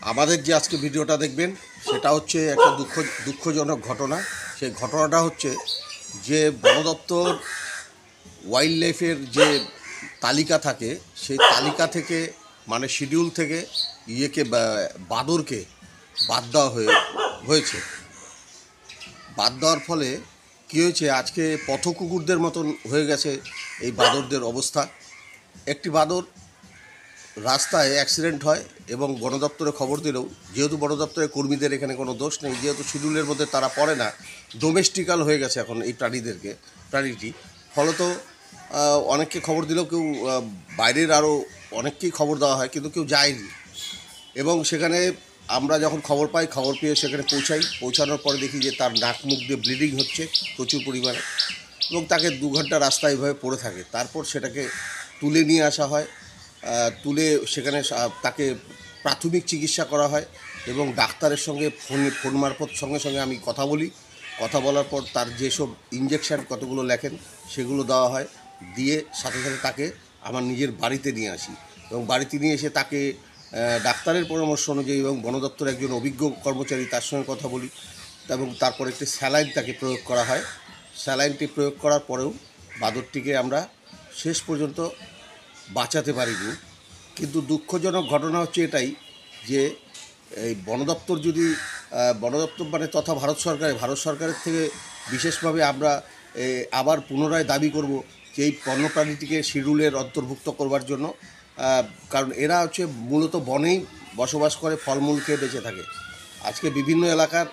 আমাদের যে আজকে ভিডিওটা দেখবেন সেটা হচ্ছে একটা দুঃখজনক ঘটনা। সেই ঘটনাটা হচ্ছে যে বন দপ্তর ওয়াইল্ড লাইফের যে তালিকা থাকে সেই তালিকা থেকে মানে শিডিউল থেকে বাদরকে বাদ দেওয়া হয়েছে। বাদ দেওয়ার ফলে কী হয়েছে, আজকে পথকুকুরদের মতন হয়ে গেছে এই বাদরদের অবস্থা। একটি বাদর রাস্তায় অ্যাক্সিডেন্ট হয় এবং বন দপ্তরে খবর দিলেও, যেহেতু বন দপ্তরের কর্মীদের এখানে কোনো দোষ নেই, যেহেতু শিডিউলের মধ্যে তারা পড়ে না, ডোমেস্টিক্যাল হয়ে গেছে এখন এই প্রাণীটি। ফলত অনেককে খবর দিলেও কেউ বাইরের আরও অনেককেই খবর দেওয়া হয়, কিন্তু কেউ যায়নি। এবং সেখানে আমরা যখন খবর পেয়ে সেখানে পৌঁছানোর পরে দেখি যে তার নাক মুখ দিয়ে ব্লিডিং হচ্ছে প্রচুর পরিমাণে, এবং তাকে 2 ঘন্টা রাস্তা এইভাবে পড়ে থাকে। তারপর সেটাকে তুলে নিয়ে আসা হয়, তুলে সেখানে তাকে প্রাথমিক চিকিৎসা করা হয় এবং ডাক্তারের সঙ্গে ফোন মারফত সঙ্গে সঙ্গে আমি কথা বলার পর তার যেসব ইঞ্জেকশান কতগুলো লেখেন সেগুলো দেওয়া হয়, দিয়ে সাথে সাথে তাকে আমার নিজের বাড়িতে নিয়ে আসি এবং বাড়িতে নিয়ে এসে তাকে ডাক্তারের পরামর্শ অনুযায়ী এবং বন দপ্তরের একজন অভিজ্ঞ কর্মচারী তার সঙ্গে কথা বলি এবং তারপর একটি স্যালাইন তাকে প্রয়োগ করা হয়। স্যালাইনটি প্রয়োগ করার পরেও বাদরটিকে আমরা শেষ পর্যন্ত বাঁচাতে পারিনি। কিন্তু দুঃখজনক ঘটনা হচ্ছে এটাই যে এই বন দপ্তর মানে তথা ভারত সরকারের থেকে বিশেষভাবে আমরা আবার পুনরায় দাবি করব যে এই বন্যপ্রাণীটিকে শিডিউলের অন্তর্ভুক্ত করবার জন্য। কারণ এরা হচ্ছে মূলত বনেই বসবাস করে, ফলমূল খেয়ে বেঁচে থাকে। আজকে বিভিন্ন এলাকার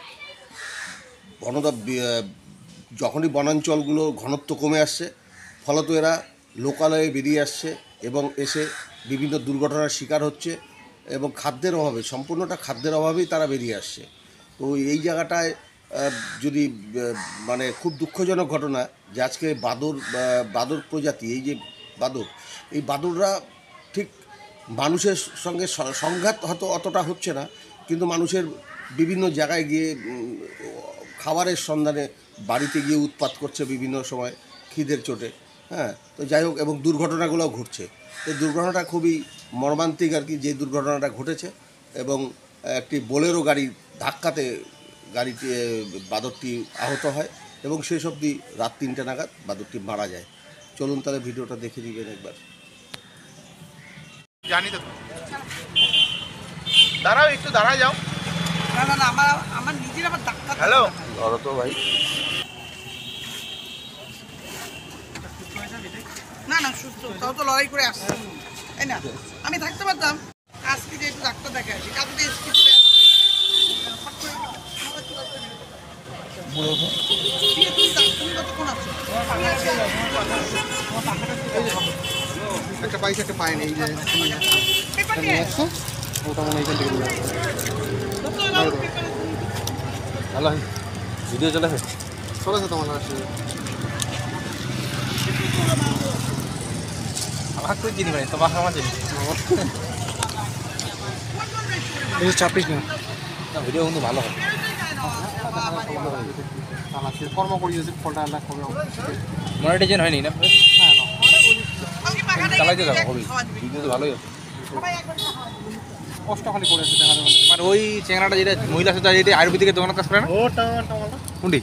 যখনই বনাঞ্চলগুলো ঘনত্ব কমে আসছে, ফলত এরা লোকালয়ে বেরিয়ে আসছে এবং এসে বিভিন্ন দুর্ঘটনার শিকার হচ্ছে এবং সম্পূর্ণটা খাদ্যের অভাবেই তারা বেরিয়ে আসছে। তো এই জায়গাটায় যদি মানে খুব দুঃখজনক ঘটনা যে আজকে বাদর প্রজাতি, এই বাদররা ঠিক মানুষের সঙ্গে সংঘাত হয়তো অতটা হচ্ছে না, কিন্তু মানুষের বিভিন্ন জায়গায় গিয়ে খাবারের সন্ধানে বাড়িতে গিয়ে উৎপাত করছে বিভিন্ন সময় খিদের চোটে। হ্যাঁ, তো যাই হোক, এবং দুর্ঘটনাগুলোও ঘটছে। এই দুর্ঘটনাটা খুবই মর্মান্তিক আর কি, যে দুর্ঘটনাটা ঘটেছে। এবং একটি বোলেরো গাড়ি ধাক্কাতে বাদরটি আহত হয় এবং শেষ অবধি রাত 3টে নাগাদ বাদরটি মারা যায়। চলুন তাহলে ভিডিওটা দেখে নিবেন একবার। জানি তো, দাঁড়াও একটু দাঁড়ায় যাও। না আমার নিজের আবার ডাক্তার। হ্যালো, ধরো তো ভাই। না সুস্থ, তাও তো লড়াই করে আসছে, তাই না? আমি থাকতে পারতাম আজকে, যে একটু ডাক্তার দেখে আসি, কাজে এসে চলে একটা পাইছে একটা পায় নেই, যে ওটা মনে এখান থেকে ভালো ভিডিও চলেছে তোমার আসলে আমার তুই চিনি ভাই, তোমার আমার চিনি চাপিস না। ভিডিও কিন্তু ভালো হবে। কর্ম করিয়েছে ফলটা আলাদা হবে, মনিটাইজেশন হয়নি না? চালাইতে যাবো, হবে ভিডিও তো ভালোই হবে। কষ্ট খালি করেছে দেখা যাবে। মানে ওই চেংড়াটা যেটা মহিলা সাথে যেটা আয়ুর্বেদিকের দোকানের কাজ করে না, কোনটি?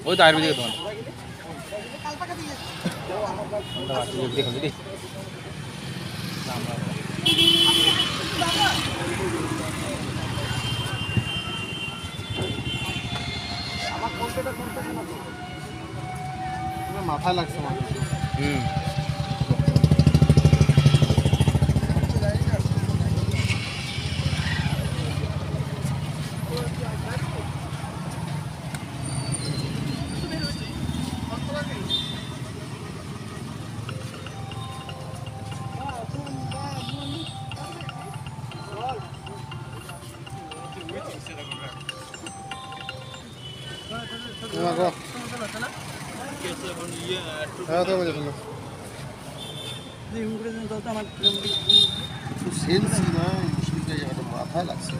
ওই তো আয়ুর্বেদিকের দোকান। দেখুন দিদি, মাথায় লাগছে আমার। মাথায় লাগছে।